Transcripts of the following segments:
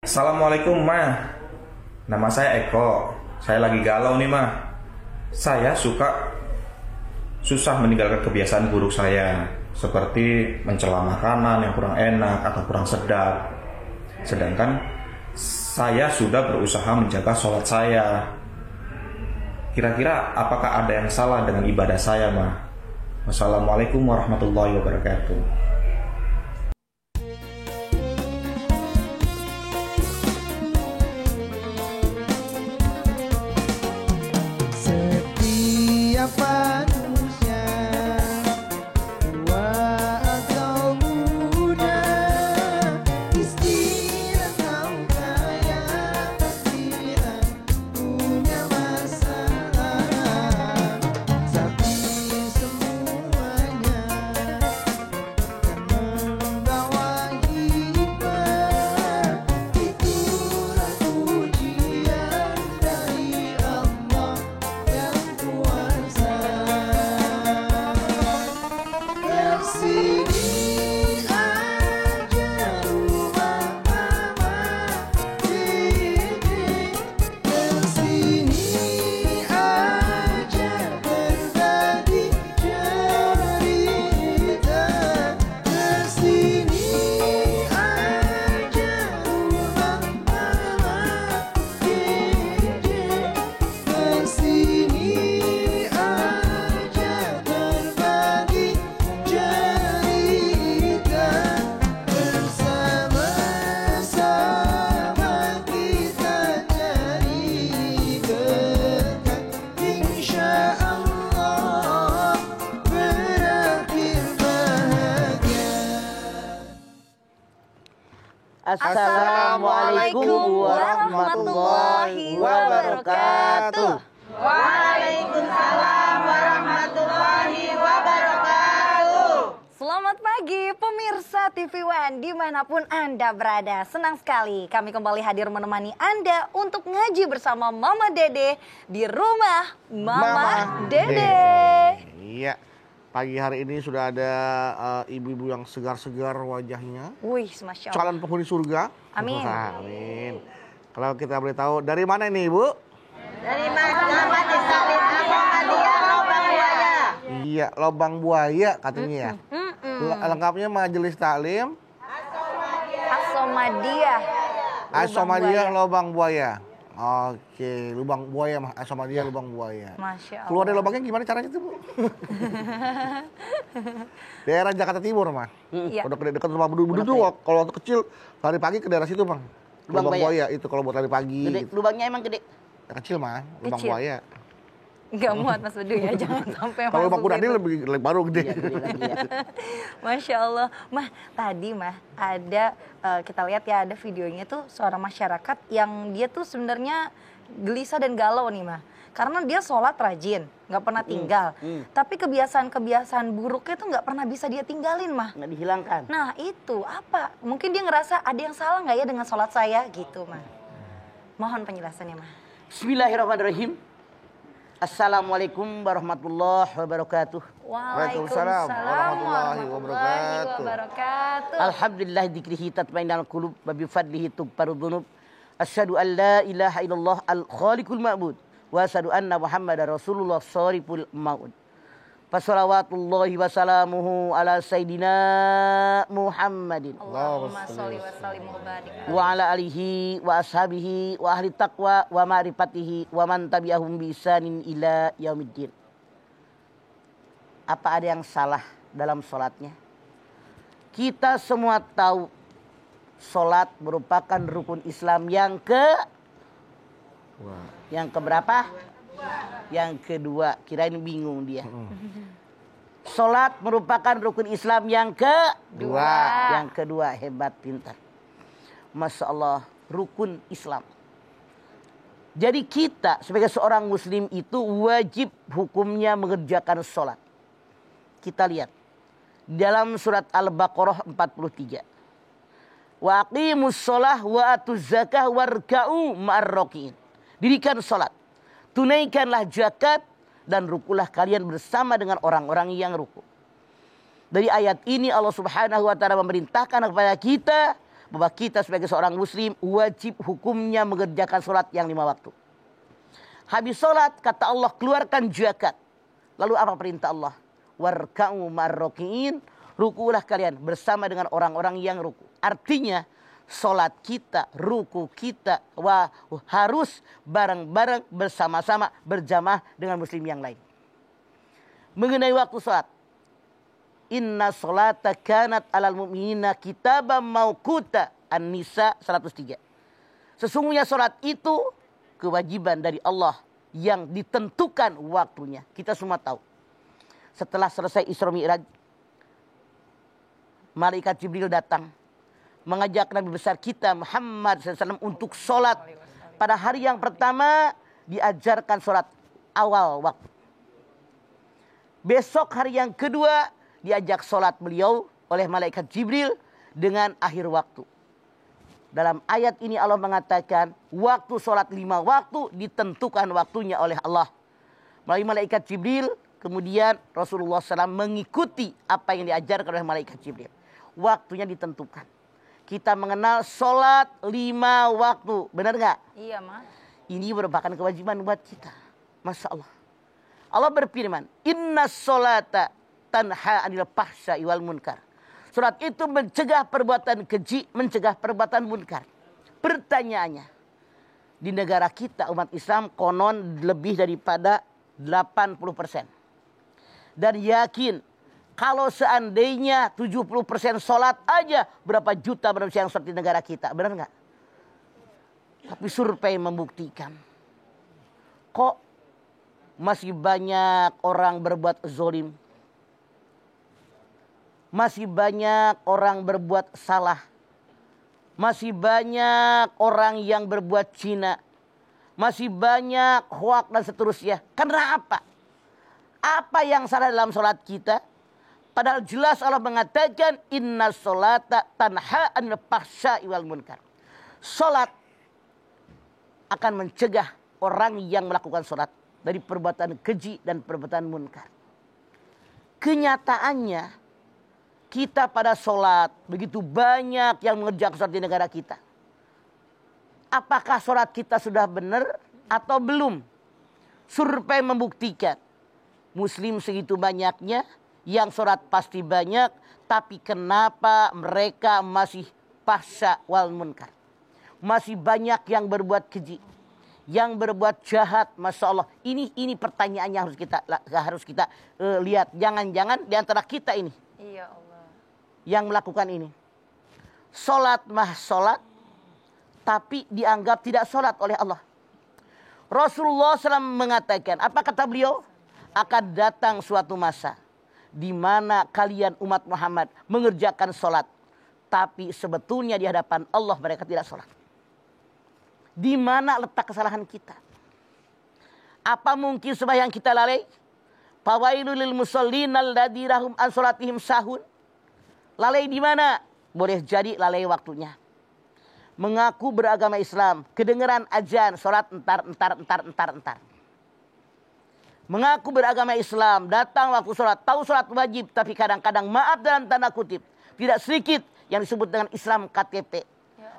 Assalamualaikum Ma. Nama saya Eko. Saya lagi galau nih Ma. Saya susah meninggalkan kebiasaan buruk saya, seperti mencela makanan yang kurang enak atau kurang sedap. Sedangkan saya sudah berusaha menjaga sholat saya. Kira-kira apakah ada yang salah dengan ibadah saya Ma? Wassalamualaikum warahmatullahi wabarakatuh. Setiap manusia, tua atau muda, miskin atau kaya, pasti punya masalah. Tapi semuanya kan membawa hikmah. Itulah ujian dari Allah yang kuasa. Kesini aja rumah mama Dede, kesini aja berbagi cerita, kesini aja rumah mama Dede, kesini aja berbagi cerita, bersama-sama kita jadi dekat, insya Allah berakhir bahagia. Assalamualaikum warahmatullahi wabarakatuh. Waalaikumsalam warahmatullahi wabarakatuh. Selamat pagi pemirsa TV One dimanapun Anda berada. Senang sekali kami kembali hadir menemani Anda untuk ngaji bersama Mama Dede di rumah Mama Dede. Iya, pagi hari ini sudah ada ibu-ibu yang segar-segar wajahnya, Wih, Masya Allah. calon penghuni surga. Amin. Wah, amin. Kalau kita boleh tahu dari mana ini Ibu? Dari Majelis Taklim Ahmadiyah Lobang Buaya. Iya, Lobang Buaya katanya ya. Lengkapnya Majelis Taklim As-Somadiyah. As-Somadiyah Lobang Buaya. Oke, Lubang Buaya mah As-Somadiyah Lubang Buaya. Masya Allah. Keluar dari lubangnya gimana caranya tuh, Bu? Daerah Jakarta Timur mah. Iya. Udah dekat rumah Budu tuh kalau waktu kecil lari pagi ke daerah situ, Bang. Lubang Lubang Buaya. Buaya itu kalau buat lari pagi. Gede, Gitu. lubangnya emang gede. Ya, kecil mah, Lubang Kecil. Buaya. Nggak muat Mas Bedu ya, jangan sampai Kalau Lubang masuk Kuda ini itu. lebih baru gede. Iya, gede lagi ya. Masya Allah. Mah, tadi mah ada kita lihat ya ada videonya tuh seorang masyarakat yang dia tuh sebenarnya gelisah dan galau nih mah. Karena dia sholat rajin, nggak pernah tinggal. Tapi kebiasaan-kebiasaan buruknya tuh nggak pernah bisa dia tinggalin mah. Nggak dihilangkan. Nah itu apa? Mungkin dia ngerasa ada yang salah nggak ya dengan sholat saya gitu mah. Mohon penjelasannya mah. Bismillahirrahmanirrahim. Assalamualaikum warahmatullahi wabarakatuh. Waalaikumsalam warahmatullahi wabarakatuh. wabarakatuh. Alhamdulillah dzikrihi tatma'innul qulub wa bi fadlihi tughfaru dzunub. Asyhadu an la ilaha illallah al-khaliqul ma'bud wa asyhadu anna Muhammadar Rasulullah shariful maut. Fassalawatullahi wassalamuhu ala sayyidina Muhammadin Allahumma sholli wa sallim wa barik. wa ala alihi wa ashabihi wa ahli taqwa wa ma'rifatihi wa man tabi'ahum bi ihsanin ila yaumiddin. Apa ada yang salah dalam sholatnya? Kita semua tahu sholat merupakan rukun Islam yang keberapa? Yang kedua. Kirain bingung dia. Sholat merupakan rukun Islam yang kedua. Yang kedua, hebat, pintar. Masya Allah, rukun Islam. Jadi kita sebagai seorang muslim itu wajib hukumnya mengerjakan sholat. Kita lihat. Dalam surat Al-Baqarah 43. Wa aqimus sholah wa atuz zakah warka'u ma'ar raki'in. Dirikan sholat. Tunaikanlah zakat dan rukulah kalian bersama dengan orang-orang yang ruku. Dari ayat ini Allah Subhanahu wa taala memerintahkan kepada kita bahwa kita sebagai seorang muslim wajib hukumnya mengerjakan sholat yang 5 waktu. Habis sholat kata Allah keluarkan zakat. Lalu apa perintah Allah? Warka'u marrokiin, rukulah kalian bersama dengan orang-orang yang ruku. Artinya sholat kita, ruku kita harus bareng-bareng bersama-sama berjamaah dengan muslim yang lain. Mengenai waktu sholat, inna sholata kanat alal mu'minina kitabam mauquta, An-Nisa 103. Sesungguhnya sholat itu kewajiban dari Allah yang ditentukan waktunya. Kita semua tahu. Setelah selesai Isra Mi'raj, malaikat Jibril datang mengajak Nabi besar kita Muhammad SAW untuk sholat. Pada hari yang pertama diajarkan sholat awal waktu. Besok hari yang kedua diajak sholat beliau oleh malaikat Jibril dengan akhir waktu. Dalam ayat ini Allah mengatakan waktu sholat 5 waktu ditentukan waktunya oleh Allah. Melalui malaikat Jibril, kemudian Rasulullah SAW mengikuti apa yang diajarkan oleh malaikat Jibril. Waktunya ditentukan. Kita mengenal sholat 5 waktu. Benar nggak? Iya, Mas. Ini merupakan kewajiban buat kita. Masya Allah. Allah berfirman, Inna sholata tanha anil fahsya'i wal munkar. Sholat itu mencegah perbuatan keji, mencegah perbuatan munkar. Pertanyaannya, di negara kita umat Islam konon lebih daripada 80%. Dan yakin kalau seandainya 70% sholat aja, berapa juta manusia yang sholat di negara kita. Benar nggak? Tapi survei membuktikan, kok masih banyak orang berbuat zolim. Masih banyak orang berbuat salah. Masih banyak orang yang berbuat zina. Masih banyak hoak dan seterusnya. Karena apa? Apa yang salah dalam sholat kita? Padahal jelas Allah mengatakan inna sholata tanha anil fahsya'i wal munkar. Sholat akan mencegah orang yang melakukan sholat dari perbuatan keji dan perbuatan munkar. Kenyataannya kita pada sholat begitu banyak yang mengerjakan sholat di negara kita. Apakah sholat kita sudah benar atau belum? Survei membuktikan muslim segitu banyaknya, yang sholat pasti banyak, tapi kenapa mereka masih fahsya wal munkar? Masih banyak yang berbuat keji, yang berbuat jahat. Masya Allah, ini pertanyaan yang harus kita lihat. Jangan-jangan di antara kita ini, Iya Allah, yang melakukan ini. Sholat mah sholat, tapi dianggap tidak sholat oleh Allah. Rasulullah SAW mengatakan, apa kata beliau? Akan datang suatu masa di mana kalian umat Muhammad mengerjakan sholat, tapi sebetulnya di hadapan Allah mereka tidak sholat. Di mana letak kesalahan kita? Apa mungkin sembahyang kita lalai? Fawailul lil musallin alladzina hum an sholatihim sahun. Lalai di mana? Boleh jadi lalai waktunya. Mengaku beragama Islam, kedengeran azan, sholat entar. Mengaku beragama Islam, datang waktu sholat, tahu sholat wajib, tapi kadang-kadang maaf dalam tanda kutip, tidak sedikit yang disebut dengan Islam KTP.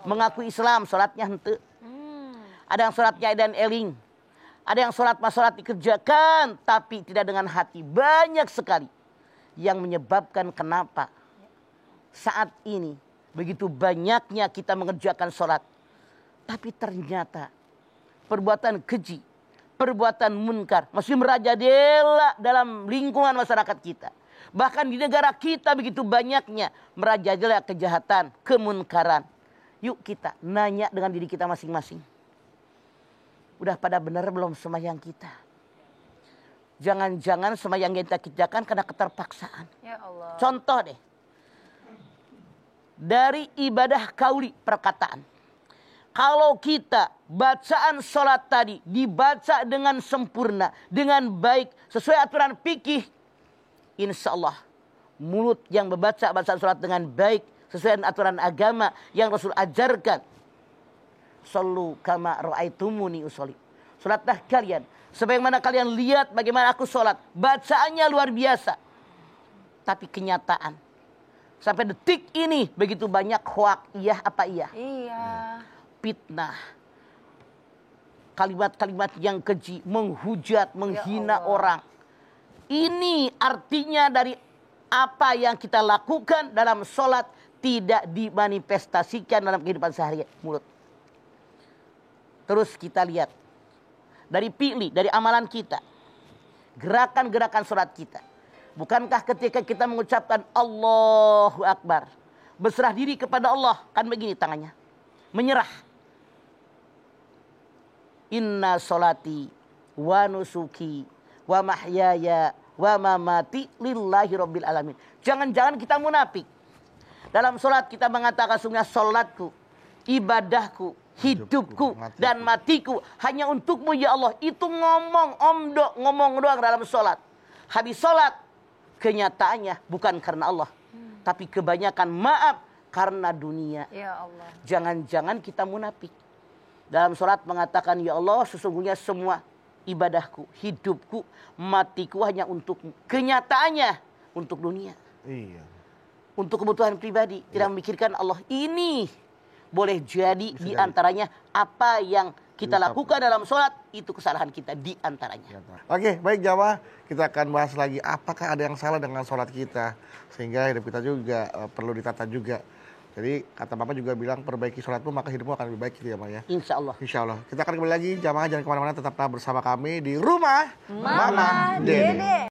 Mengaku Islam, sholatnya hente. Ada yang sholatnya edan eling. Ada yang sholat dikerjakan, tapi tidak dengan hati. Banyak sekali yang menyebabkan kenapa saat ini begitu banyaknya kita mengerjakan sholat, tapi ternyata perbuatan keji, perbuatan munkar masih merajalela dalam lingkungan masyarakat kita. Bahkan di negara kita begitu banyaknya merajalela kejahatan, kemunkaran. Yuk kita nanya dengan diri kita masing-masing. Udah pada benar belum sembahyang kita? Jangan-jangan sembahyang kita kerjakan karena keterpaksaan. ya Allah. Contoh deh. Dari ibadah kauli perkataan. Kalau kita bacaan sholat tadi dibaca dengan sempurna, dengan baik, sesuai aturan fikih, insya Allah mulut yang membaca bacaan sholat dengan baik, sesuai dengan aturan agama yang Rasul ajarkan. Sallu kama ra'aitumuni usolli. Sholatlah kalian sebagaimana kalian lihat bagaimana aku sholat. Bacaannya luar biasa. Tapi kenyataan Sampai detik ini begitu banyak hoak, iya apa iya? Iya. Fitnah. Kalimat-kalimat yang keji, menghujat, menghina Allah. orang. Ini artinya dari apa yang kita lakukan dalam sholat tidak dimanifestasikan dalam kehidupan sehari mulut. Terus kita lihat dari fi'li, dari amalan kita, gerakan-gerakan sholat kita. Bukankah ketika kita mengucapkan Allahu Akbar, berserah diri kepada Allah, kan begini tangannya, menyerah. Inna sholati wa nusuki wa mahyaya wa mamati lillahi rabbil alamin. Jangan-jangan kita munafik. Dalam sholat kita mengatakan sungguh sholatku, ibadahku, hidupku, dan matiku hanya untukmu ya Allah. Itu ngomong doang dalam sholat. Habis sholat, kenyataannya bukan karena Allah. Tapi kebanyakan maaf karena dunia. Ya Allah. Jangan-jangan kita munafik. Dalam sholat mengatakan ya Allah sesungguhnya semua ibadahku, hidupku, matiku hanya untukmu. Kenyataannya untuk dunia. Iya. Untuk kebutuhan pribadi. Tidak memikirkan Allah. Ini boleh jadi di antaranya apa yang kita lakukan dalam sholat. Itu kesalahan kita di antaranya. Oke, baik jamaah. Kita akan bahas lagi apakah ada yang salah dengan sholat kita. Sehingga hidup kita juga perlu ditata juga. Jadi kata Bapak juga bilang perbaiki sholatmu maka hidupmu akan lebih baik gitu ya Pak ya. Insya Allah. Insya Allah. Kita akan kembali lagi jamaah jangan kemana-mana tetaplah bersama kami di rumah Mama Dede.